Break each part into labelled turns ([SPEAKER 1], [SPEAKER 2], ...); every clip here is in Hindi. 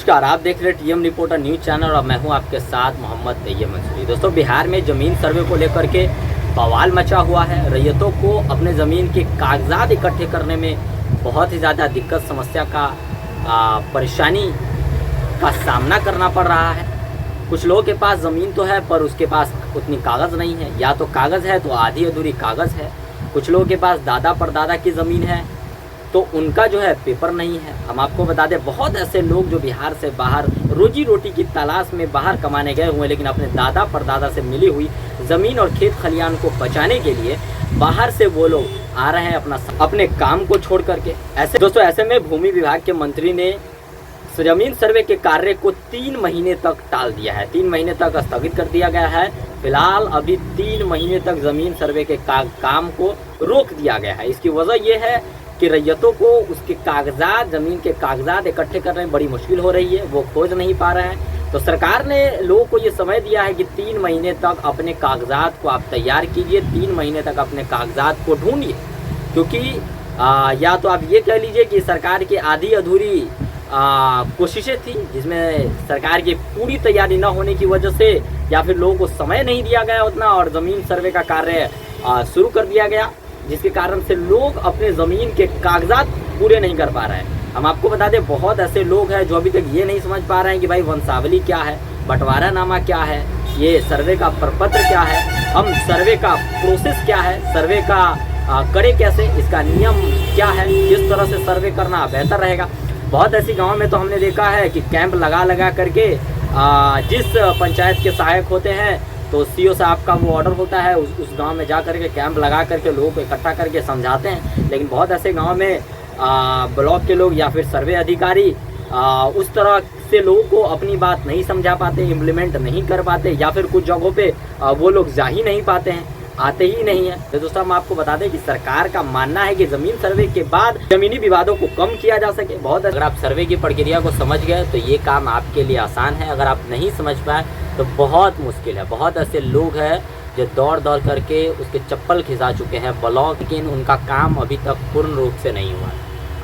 [SPEAKER 1] नमस्कार, आप देख रहे टीएम रिपोर्टर न्यूज़ चैनल और मैं हूं आपके साथ मोहम्मद तैयब मंसूरी। दोस्तों, बिहार में ज़मीन सर्वे को लेकर के बवाल मचा हुआ है। रैयतों को अपने ज़मीन के कागजात इकट्ठे करने में बहुत ही ज़्यादा दिक्कत समस्या का परेशानी का सामना करना पड़ रहा है। कुछ लोगों के पास ज़मीन तो है पर उसके पास उतनी कागज़ नहीं है, या तो कागज़ है तो आधी अधूरी कागज़ है। कुछ लोगों के पास दादा परदादा की ज़मीन है तो उनका जो है पेपर नहीं है। हम आपको बता दें, बहुत ऐसे लोग जो बिहार से बाहर रोजी रोटी की तलाश में बाहर कमाने गए हुए हैं, लेकिन अपने दादा परदादा से मिली हुई ज़मीन और खेत खलियान को बचाने के लिए बाहर से वो लोग आ रहे हैं अपने काम को छोड़ करके। ऐसे में भूमि विभाग के मंत्री ने ज़मीन सर्वे के कार्य को 3 महीने तक टाल दिया है। 3 महीने तक स्थगित कर दिया गया है। फिलहाल अभी 3 महीने तक ज़मीन सर्वे के काम को रोक दिया गया है। इसकी वजह यह है कि रैयतों को उसके कागजात, ज़मीन के कागजात इकट्ठे करने में बड़ी मुश्किल हो रही है, वो खोज नहीं पा रहे हैं। तो सरकार ने लोगों को ये समय दिया है कि 3 महीने तक अपने कागजात को आप तैयार कीजिए, 3 महीने तक अपने कागजात को ढूंढिए। क्योंकि या तो आप ये कह लीजिए कि सरकार की आधी अधूरी कोशिशें थी, जिसमें सरकार की पूरी तैयारी न होने की वजह से, या फिर लोगों को समय नहीं दिया गया उतना और ज़मीन सर्वे का कार्य शुरू कर दिया गया, जिसके कारण से लोग अपने ज़मीन के कागजात पूरे नहीं कर पा रहे हैं। हम आपको बता दें, बहुत ऐसे लोग हैं जो अभी तक ये नहीं समझ पा रहे हैं कि भाई वंशावली क्या है, बंटवारानामा क्या है, ये सर्वे का प्रपत्र क्या है, हम सर्वे का प्रोसेस क्या है, सर्वे का करे कैसे, इसका नियम क्या है, किस तरह से सर्वे करना बेहतर रहेगा। बहुत ऐसी गाँव में तो हमने देखा है कि कैंप लगा करके जिस पंचायत के सहायक होते हैं तो सीओ साहब का वो ऑर्डर होता है, उस गांव में जा करके कैंप लगा करके लोगों को इकट्ठा करके समझाते हैं। लेकिन बहुत ऐसे गांव में ब्लॉक के लोग या फिर सर्वे अधिकारी उस तरह से लोगों को अपनी बात नहीं समझा पाते, इम्प्लीमेंट नहीं कर पाते, या फिर कुछ जगहों पे वो लोग जा ही नहीं पाते हैं, आते ही नहीं है। तो दोस्तों, हम आपको बता दें कि सरकार का मानना है कि ज़मीन सर्वे के बाद ज़मीनी विवादों को कम किया जा सके। अगर आप सर्वे की प्रक्रिया को समझ गए तो ये काम आपके लिए आसान है। अगर आप नहीं समझ पाए तो बहुत मुश्किल है। बहुत ऐसे लोग हैं जो दौड़ करके उसके चप्पल खिंचा चुके हैं ब्लॉक, लेकिन उनका काम अभी तक पूर्ण रूप से नहीं हुआ।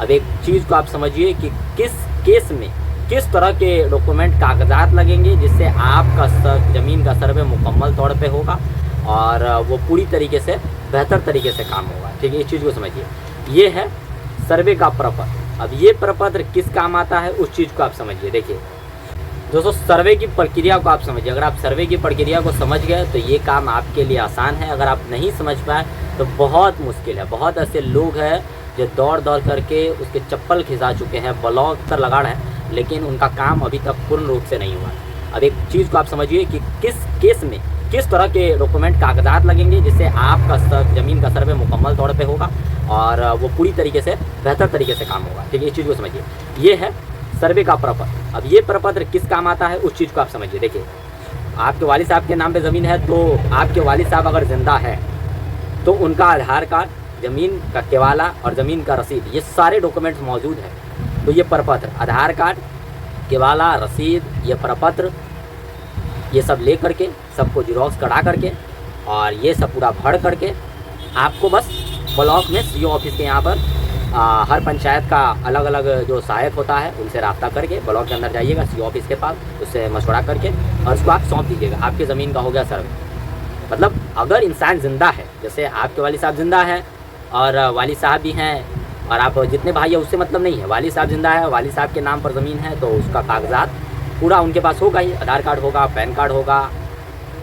[SPEAKER 1] अब एक चीज़ को आप समझिए कि किस केस में किस तरह के डॉक्यूमेंट कागजात लगेंगे जिससे आपका ज़मीन का सर्वे मुकम्मल तौर पे होगा और वो पूरी तरीके से बेहतर तरीके से काम होगा। ठीक है, इस चीज़ को समझिए। ये है सर्वे का प्रपत्र। अब ये प्रपत्र किस काम आता है उस चीज़ को आप समझिए। देखिए दोस्तों, सर्वे की प्रक्रिया को आप समझिए। अगर आप सर्वे की प्रक्रिया को समझ गए तो ये काम आपके लिए आसान है। अगर आप नहीं समझ पाए तो बहुत मुश्किल है। बहुत ऐसे लोग हैं जो दौड़ करके उसके चप्पल खिंचा चुके हैं, ब्लॉक पर लगा रहे हैं, लेकिन उनका काम अभी तक पूर्ण रूप से नहीं हुआ। अब एक चीज़ को आप समझिए कि किस केस में किस तरह के डॉक्यूमेंट कागजात लगेंगे जिससे आपका ज़मीन का सर्वे मुकम्मल तौर पे होगा और वो पूरी तरीके से बेहतर तरीके से काम होगा। ठीक है, इस चीज़ को समझिए। ये है सर्वे का प्रपत्र। अब ये प्रपत्र किस काम आता है उस चीज़ को आप समझिए। देखिए, आपके वालिद साहब के नाम पे ज़मीन है तो आपके वालिद साहब अगर ज़िंदा है तो उनका आधार कार्ड, ज़मीन का केवाला और ज़मीन का रसीद, ये सारे डॉक्यूमेंट्स मौजूद हैं। तो ये प्रपत्र, आधार कार्ड, केवाला, रसीद, ये प्रपत्र, ये सब ले करके सबको जिरोक्स करा करके और ये सब पूरा भर करके आपको बस ब्लॉक में सीओ ऑफिस के यहाँ पर हर पंचायत का अलग अलग जो सहायक होता है उनसे रब्ता करके ब्लॉक के अंदर जाइएगा, सीओ ऑफिस के पास, उससे मशवरा करके और उसको आप सौंप दीजिएगा। आपकी ज़मीन का हो गया सर्वे। मतलब अगर इंसान ज़िंदा है, जैसे आपके वालिद साहब ज़िंदा है और वालिद साहब भी हैं और आप जितने भाई हैं उससे मतलब नहीं है, वालिद साहब ज़िंदा है, वालिद साहब के नाम पर ज़मीन है तो उसका कागजात पूरा उनके पास होगा ही। आधार कार्ड होगा, पैन कार्ड होगा,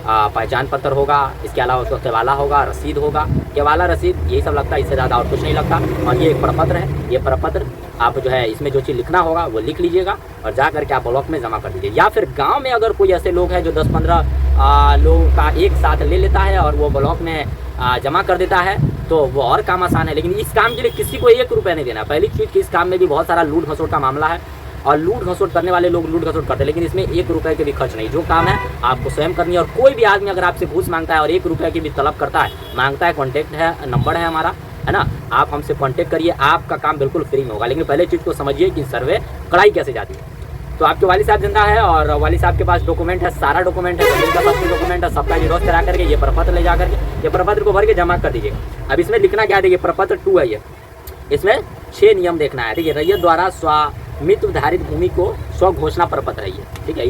[SPEAKER 1] पहचान पत्र होगा, इसके अलावा उसका केवाला होगा, रसीद होगा। केवाला, रसीद, यही सब लगता है, इससे ज़्यादा और कुछ नहीं लगता। और ये एक प्रपत्र है। ये प्रपत्र आप जो है इसमें जो चीज़ लिखना होगा वो लिख लीजिएगा और जा करके आप ब्लॉक में जमा कर दीजिए। या फिर गांव में अगर कोई ऐसे लोग हैं जो 10-15 लोगों का एक साथ ले लेता है और वो ब्लॉक में जमा कर देता है तो वो और काम आसान है। लेकिन इस काम के लिए किसी को 1 रुपया नहीं देना। पहली चीज़ कि इस काम में भी बहुत सारा लूट खसोट का मामला है और लूट घसोट करने वाले लोग लूट घसोट करते हैं, लेकिन इसमें 1 रुपये के भी खर्च नहीं। जो काम है आपको स्वयं करनी है। और कोई भी आदमी अगर आपसे घूस मांगता है और 1 रुपये की भी तलब करता है, मांगता है, कॉन्टैक्ट है, नंबर है हमारा, है ना, आप हमसे कॉन्टैक्ट करिए, आपका काम बिल्कुल फ्री में होगा। लेकिन पहले चीज़ को समझिए कि सर्वे कढ़ाई कैसे जाती है। तो आपके वालिद साहब जिंदा है और वालिद साहब के पास डॉक्यूमेंट है, सारा डॉक्यूमेंट है, जमीन का सब डॉक्यूमेंट है, सबका जिरोक्स करा करके ये प्रपत्र ले जा करके ये प्रपत्र को भर के जमा कर दीजिएगा। अब इसमें लिखना क्या है, देखिए प्रपत्र 2 है ये, इसमें 6 नियम देखना है। देखिए, रैयत द्वारा मितधारित भूमि को स्व घोषणा प्रपत्र है ये, ठीक है।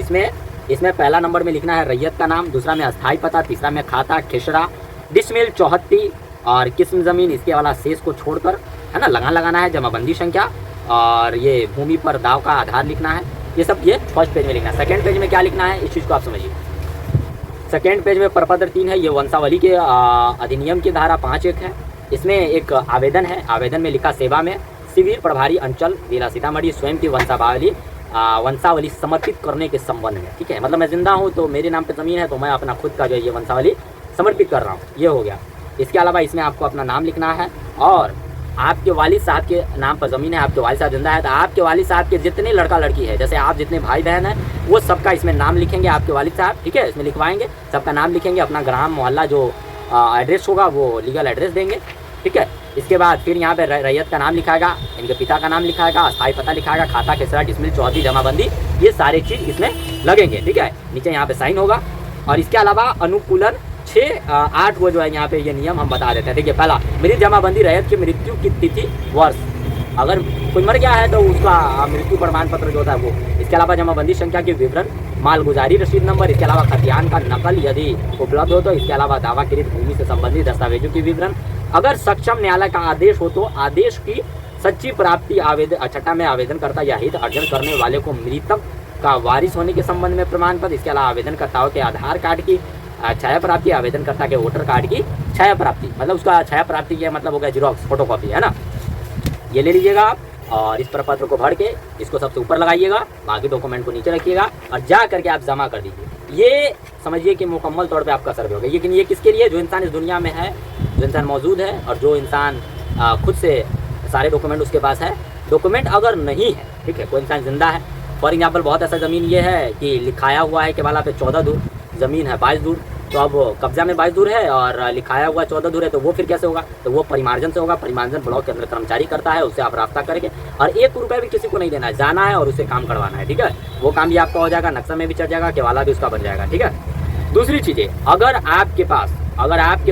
[SPEAKER 1] इसमें पहला नंबर में लिखना है रैयत का नाम, दूसरा में अस्थायी पता, तीसरा में खाता, खेसरा, डिसमिल, चौहत्ती और किस्म ज़मीन, इसके वाला शेष को छोड़कर, है ना, लगाना है, जमाबंदी संख्या और ये भूमि पर दाव का आधार लिखना है। ये सब ये फर्स्ट पेज में लिखना है। सेकंड पेज में क्या लिखना है इस चीज़ को आप समझिए। सेकंड पेज में प्रपत्र 3 है, ये वंशावली के अधिनियम की धारा 5(1) है। इसमें एक आवेदन है, आवेदन में लिखा सेवा में शिविर प्रभारी अंचल जिला सीतामढ़ी स्वयं की वंशावली समर्पित करने के संबंध में, ठीक है। मतलब मैं जिंदा हूँ तो मेरे नाम पे ज़मीन है तो मैं अपना खुद का जो ये वंशावली समर्पित कर रहा हूँ, ये हो गया। इसके अलावा इसमें आपको अपना नाम लिखना है और आपके वालिद साहब के नाम पर ज़मीन है, आपके वालिद साहब जिंदा है तो आपके वालिद साहब के जितने लड़का लड़की है, जैसे आप जितने भाई बहन हैं वो सबका इसमें नाम लिखेंगे आपके वालिद साहब, ठीक है। इसमें लिखवाएंगे, सबका नाम लिखेंगे, अपना ग्राम मोहल्ला जो एड्रेस होगा वो लीगल एड्रेस देंगे, ठीक है। इसके बाद फिर यहाँ पे रैयत का नाम लिखाएगा, इनके पिता का नाम लिखाएगा, अस्थायी पता लिखाएगा, खाता, खेसरा, डिसमिल, चौहत्ती, जमाबंदी, ये सारे चीज़ इसमें लगेंगे, ठीक है। नीचे यहाँ पे साइन होगा और इसके अलावा अनुकूलन 6-8 वो जो है यहाँ पे ये नियम हम बता देते हैं। देखिए पहला, मृत जमाबंदी रैयत की मृत्यु की तिथि वर्ष, अगर कोई मर गया है तो उसका मृत्यु प्रमाण पत्र जो होता है वो। इसके अलावा जमाबंदी संख्या के विवरण, मालगुजारी रसीद नंबर, इसके अलावा खतियान का नकल यदि उपलब्ध हो तो, इसके अलावा दावाकृत भूमि से संबंधित दस्तावेजों की विवरण, अगर सक्षम न्यायालय का आदेश हो तो आदेश की सच्ची प्राप्ति, आवेदन छठा में आवेदनकर्ता या हित अर्जन करने वाले को मृतक का वारिस होने के संबंध में प्रमाण पत्र, इसके अलावा आवेदनकर्ताओं के आधार कार्ड की छाया प्राप्ति, आवेदनकर्ता के वोटर कार्ड की छाया प्राप्ति, मतलब उसका छाया प्राप्ति का मतलब हो गया जीरोक्स, फोटोकॉपी, है ना, ये ले लीजिएगा आप। और इस प्रपत्र को भर के इसको सबसे ऊपर लगाइएगा, बाकी डॉक्यूमेंट को नीचे रखिएगा और जा करके आप जमा कर दीजिए। ये समझिए कि मुकम्मल तौर पे आपका सर्वे हो गया। लेकिन ये किसके लिए, जो इंसान इस दुनिया में है, जो इंसान मौजूद है और जो इंसान खुद से सारे डॉक्यूमेंट उसके पास है। डॉक्यूमेंट अगर नहीं है, ठीक है, कोई इंसान जिंदा है, फॉर एग्जाम्पल बहुत ऐसा ज़मीन ये है कि लिखाया हुआ है कि वाला पे 14 दूर ज़मीन है, 22 दूर, तो अब कब्जा में 22 दूर है और लिखाया हुआ 14 दूर है, तो वो फिर कैसे होगा, तो वो परिमार्जन से होगा। परिमार्जन ब्लॉक के अंदर कर्मचारी करता है, उससे आप रास्ता करके और 1 रुपये भी किसी को नहीं देना है, जाना है और उसे काम करवाना है, ठीक है। वो काम भी आपका हो जाएगा, नक्शा में भी चढ़ जाएगा, केवाला भी उसका बन जाएगा, ठीक है। दूसरी चीज़ें, अगर आपके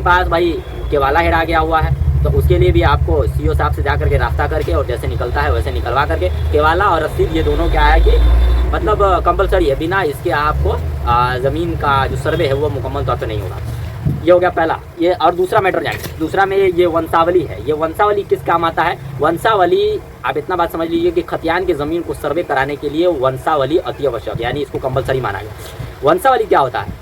[SPEAKER 1] पास भाई केवाला हेरा गया हुआ है तो उसके लिए भी आपको सीओ साहब से जा करके रास्ता करके और जैसे निकलता है वैसे निकलवा करके, केवाला और रसीद ये दोनों क्या है कि मतलब कंपलसरी है, बिना इसके आपको ज़मीन का जो सर्वे है वो मुकम्मल तौर पे नहीं होगा। ये हो गया पहला। ये और दूसरा मैटर जाएंगे, दूसरा में ये वंशावली है। ये वंशावली किस काम आता है, वंशावली आप इतना बात समझ लीजिए कि खतियान की ज़मीन को सर्वे कराने के लिए वंशावली अति आवश्यक, यानी इसको कंपलसरी माना गया। वंशावली क्या होता है,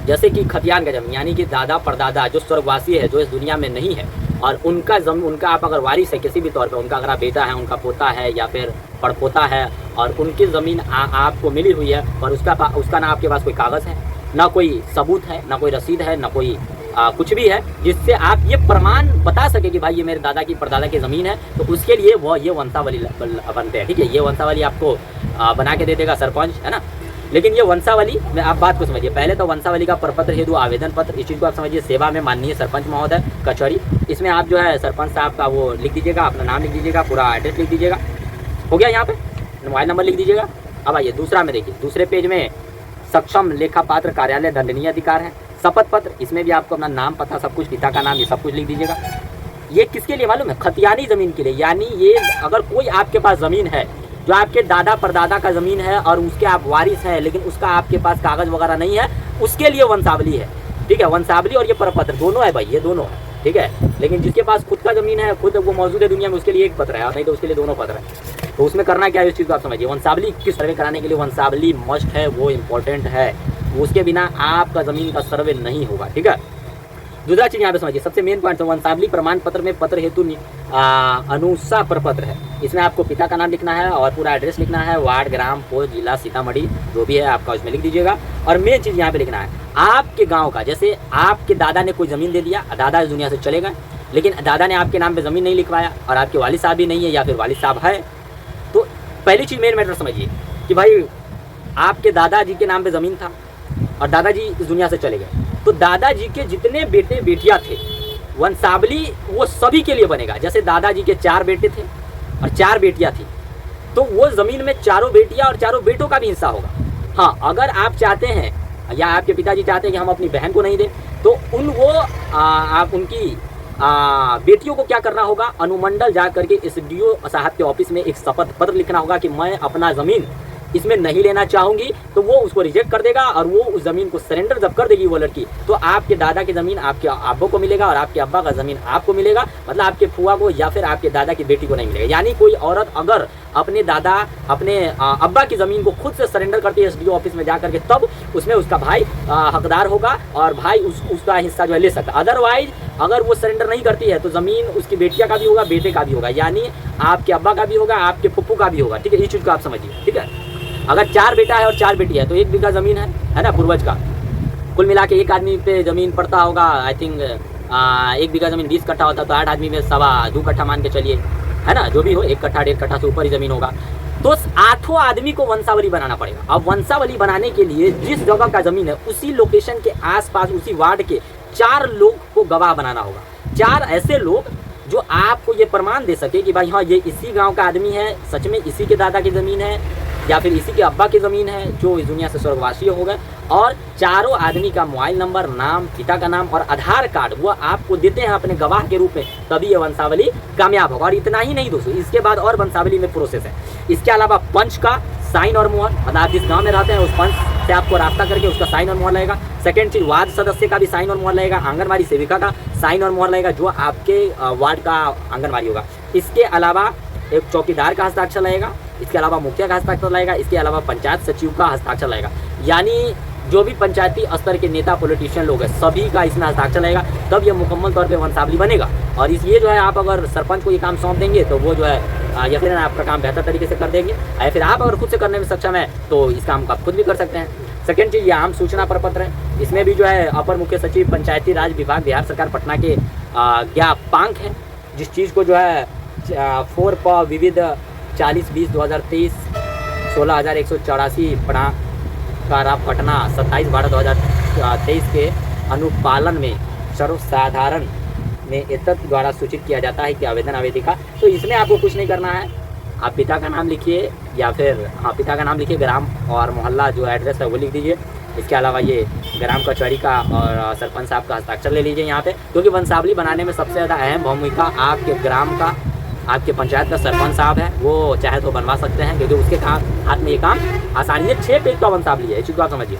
[SPEAKER 1] जैसे कि खतियान का जमीन यानी कि दादा परदादा जो स्वर्गवासी है, जो इस दुनिया में नहीं है और उनका आप अगर वारिस है किसी भी तौर पे, उनका अगर बेटा है, उनका पोता है या फिर पड़पोता है और उनकी ज़मीन आपको मिली हुई है और उसका ना आपके पास कोई कागज़ है, ना कोई सबूत है, ना कोई रसीद है, ना कोई कुछ भी है जिससे आप ये प्रमाण बता सके कि भाई ये मेरे दादा की परदादा की ज़मीन है, तो उसके लिए ये वंशावली बनते हैं, ठीक है। ये वंशावली आपको बना के दे देगा सरपंच, है ना। लेकिन ये वंशावली में आप बात को समझिए, पहले तो वंशावली का प्रपत्र हेतु आवेदन पत्र, इस चीज़ को आप समझिए, सेवा में माननीय सरपंच महोदय कचहरी, इसमें आप जो है सरपंच साहब का वो लिख दीजिएगा, अपना नाम लिख दीजिएगा, पूरा एड्रेस लिख दीजिएगा, हो गया। यहाँ पे मोबाइल नंबर लिख दीजिएगा। अब आइए दूसरा में देखिए, दूसरे पेज में सक्षम लेखा पात्र कार्यालय दंडनीय अधिकार है, शपथ पत्र, इसमें भी आपको अपना नाम पता सब कुछ, पिता का नाम, ये सब कुछ लिख दीजिएगा। ये किसके लिए मालूम है, खतियानी ज़मीन के लिए, यानी ये अगर कोई आपके पास ज़मीन है जो आपके दादा परदादा का ज़मीन है और उसके आप वारिस हैं लेकिन उसका आपके पास कागज़ वगैरह नहीं है, उसके लिए वंशावली है, ठीक है। वंशावली और ये प्रपत्र दोनों है भाई, ये दोनों है, ठीक है। लेकिन जिसके पास खुद का ज़मीन है, खुद वो मौजूद है दुनिया में, उसके लिए एक पत्र है, नहीं तो उसके लिए दोनों पत्र है। तो उसमें करना क्या है इस चीज़ को आप समझिए। वंशावली किस सर्वे कराने के लिए वंशावली मस्ट है, वो इम्पोर्टेंट है, उसके बिना आपका ज़मीन का सर्वे नहीं होगा, ठीक है। दूसरा चीज़ यहाँ पे समझिए, सबसे मेन पॉइंट है वंशावली प्रमाण पत्र में पत्र हेतु अनुसा प्रपत्र है। इसमें आपको पिता का नाम लिखना है और पूरा एड्रेस लिखना है, वार्ड, ग्राम, पोस्ट, जिला सीतामढ़ी जो भी है आपका उसमें लिख दीजिएगा। और मेन चीज़ यहाँ पे लिखना है आपके गांव का, जैसे आपके दादा ने कोई ज़मीन दे दिया, दादा इस दुनिया से चले गए लेकिन दादा ने आपके नाम पे ज़मीन नहीं लिखवाया और आपके वालिद साहब भी नहीं है या फिर वालिद साहब है, तो पहली चीज़ मेन मैटर समझिए कि भाई आपके दादाजी के नाम पे ज़मीन था और दादाजी इस दुनिया से चले गए, तो दादाजी के जितने बेटे बेटियां थे वंशावली वो सभी के लिए बनेगा। जैसे दादाजी के 4 बेटे थे और 4 बेटियां थी, तो वो ज़मीन में चारों बेटियां और चारों बेटों का भी हिस्सा होगा। हाँ, अगर आप चाहते हैं या आपके पिताजी चाहते हैं कि हम अपनी बहन को नहीं दें, तो आप उनकी बेटियों को क्या करना होगा, अनुमंडल जा करके एसडीओ साहब के ऑफिस में एक शपथ पत्र लिखना होगा कि मैं अपना ज़मीन इसमें नहीं लेना चाहूँगी, तो वो उसको रिजेक्ट कर देगा और वो उस ज़मीन को सरेंडर जब कर देगी वो लड़की, तो आपके दादा की ज़मीन आपके अब्बा को मिलेगा और आपके अब्बा का ज़मीन आपको मिलेगा, मतलब आपके फुआ को या फिर आपके दादा की बेटी को नहीं मिलेगा। यानी कोई औरत अगर अपने दादा अपने अब्बा की ज़मीन को खुद से सरेंडर करती है एसडीओ ऑफिस में जा करके, तब उसमें उसका भाई हकदार होगा और भाई उसका हिस्सा जो है ले सकता। अदरवाइज अगर वो सरेंडर नहीं करती है तो ज़मीन उसकी बेटिया का भी होगा, बेटे का भी होगा, यानी आपके अब्बा का भी होगा, आपके फुप्पू का भी होगा। ठीक है, इस चीज़ को आप समझिए। ठीक है, अगर 4 बेटा है और 4 बेटी है तो 1 बीघा ज़मीन है ना पूर्वज का, कुल मिला के एक आदमी पे ज़मीन पड़ता होगा आई थिंक 1 बीघा ज़मीन 20 कट्ठा होता, तो 8 आदमी में 2.25 कट्ठा मान के चलिए, है ना, जो भी हो 1 कट्ठा 1.5 कट्ठा से ऊपर ही ज़मीन होगा। तो 8 आदमी को वंशावली बनाना पड़ेगा। अब वंशावली बनाने के लिए जिस जगह का ज़मीन है उसी लोकेशन के आसपास उसी वार्ड के 4 लोग को गवाह बनाना होगा। 4 ऐसे लोग जो आपको ये प्रमाण दे सके कि भाई हाँ ये इसी गांव का आदमी है, सच में इसी के दादा की ज़मीन है या फिर इसी के अब्बा की ज़मीन है जो इस दुनिया से स्वर्गवासी हो गए, और चारों आदमी का मोबाइल नंबर, नाम, पिता का नाम और आधार कार्ड वो आपको देते हैं अपने गवाह के रूप में, तभी ये वंशावली कामयाब होगा। और इतना ही नहीं दोस्तों, इसके बाद और वंशावली में प्रोसेस है। इसके अलावा पंच का साइन और मोहर, मतलब आप जिस गाँव में रहते हैं उस पंच से आपको रास्ता करके उसका साइन और मोहर लगेगा। सेकेंड चीज़, वार्ड सदस्य का भी साइन और मोहर लगेगा, आंगनबाड़ी सेविका का साइन और मोहर लगेगा जो आपके वार्ड का आंगनबाड़ी होगा। इसके अलावा एक चौकीदार का हस्ताक्षर लगेगा, इसके अलावा मुखिया का हस्ताक्षर लगेगा, इसके अलावा पंचायत सचिव का हस्ताक्षर लगेगा, यानी जो भी पंचायती स्तर के नेता पॉलिटिशियन लोग हैं सभी का इसमें हस्ताक्षर लगेगा, तब ये मुकम्मल तौर पे वंशावली बनेगा। और ये जो है आप अगर सरपंच को ये काम सौंप देंगे तो वो जो है यकीनन आपका काम बेहतर तरीके से कर देंगे, या फिर आप अगर खुद से करने में सक्षम है तो इस काम को आप खुद भी कर सकते हैं। सेकेंड चीज़, ये आम सूचना प्रपत्र है, इसमें भी जो है अपर मुख्य सचिव पंचायती राज विभाग बिहार सरकार पटना के ज्ञापांक हैं, जिस चीज़ को जो है 4 प विविध 40/20/2023 16,184 कारा पटना 27/12/2023 के अनुपालन में सर्वसाधारण में एतत् द्वारा सूचित किया जाता है कि आवेदन आवेदिका, तो इसमें आपको कुछ नहीं करना है, आप पिता का नाम लिखिए या फिर पिता का नाम लिखिए, ग्राम और मोहल्ला जो एड्रेस है वो लिख दीजिए। इसके अलावा ये ग्राम कचहरी का और सरपंच साहब का हस्ताक्षर ले लीजिए यहाँ पे, क्योंकि वंशावली बनाने में सबसे ज़्यादा अहम भूमिका आपके ग्राम का, आपके पंचायत का सरपंच साहब है, वो चाहे तो बनवा सकते हैं, क्योंकि उसके हाथ में ये काम आसानी है। 6 पेज का वंशावली है, इस चीज़ को आप समझिए।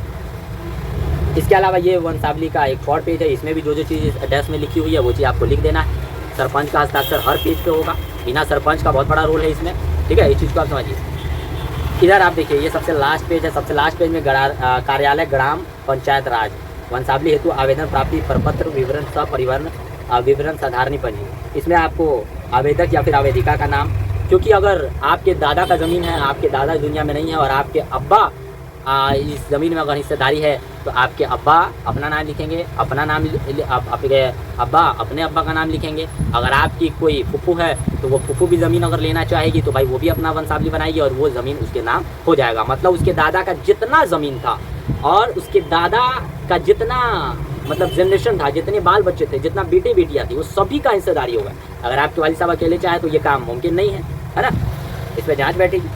[SPEAKER 1] इसके अलावा ये वंशावली का एक 4 पेज है, इसमें भी जो चीज़ एड्रेस में लिखी हुई है वो चीज़ आपको लिख देना है। सरपंच का हस्ताक्षर हर पेज पे होगा, बिना सरपंच का बहुत बड़ा रोल है इसमें। ठीक है, इस चीज़ को आप समझिए। इधर आप देखिए, ये सबसे लास्ट पेज है, सबसे लास्ट पेज में कार्यालय ग्राम पंचायत राज वंशावली हेतु आवेदन प्राप्ति प्रपत्र विवरण सपरिवहन विवरण साधारणी पंजी, इसमें आपको आवेदक या फिर आवेदिका का नाम, क्योंकि अगर आपके दादा का ज़मीन है, आपके दादा दुनिया में नहीं है और आपके अब्बा इस ज़मीन में अगर हिस्सेदारी है तो आपके अब्बा अपना नाम लिखेंगे, अपना नाम आपके अब्बा अपने अब्बा का नाम लिखेंगे। अगर आपकी कोई फुफ्फू है तो वो फुफ्फू भी ज़मीन अगर लेना चाहेगी तो भाई वो भी अपना वंशावली बनाएगी और वो ज़मीन उसके नाम हो जाएगा। मतलब उसके दादा का जितना ज़मीन था और उसके दादा का जितना मतलब जनरेशन था, जितने बाल बच्चे थे, जितना बेटे बेटियाँ थी, वो सभी का हिस्सेदारी होगा। अगर आपके वालिद साहब अकेले चाहे तो ये काम मुमकिन नहीं है ना, इस पर जाँच बैठेगी।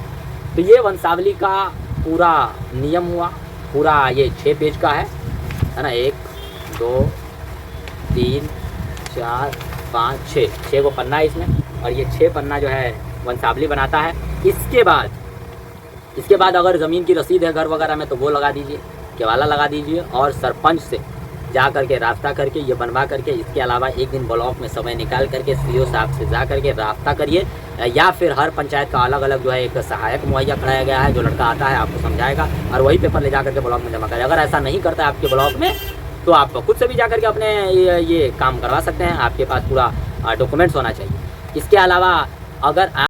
[SPEAKER 1] तो ये वंशावली का पूरा नियम हुआ, पूरा ये 6 पेज का है ना, 1 2 3 4 5 6 को पन्ना है इसमें, और ये 6 पन्ना जो है वंशावली बनाता है। इसके बाद अगर ज़मीन की रसीद है घर वगैरह में तो वो लगा दीजिए, केवाला लगा दीजिए और सरपंच से जा करके रास्ता करके ये बनवा करके, इसके अलावा एक दिन ब्लॉक में समय निकाल करके सीओ साहब से जा करके रास्ता करिए, या फिर हर पंचायत का अलग अलग जो है एक सहायक मुहैया कराया गया है, जो लड़का आता है आपको समझाएगा और वही पेपर ले जा करके ब्लॉक में जमा करें। अगर ऐसा नहीं करता है आपके ब्लॉक में तो आप खुद से भी जा करके अपने ये काम करवा सकते हैं, आपके पास पूरा डॉक्यूमेंट्स होना चाहिए। इसके अलावा अगर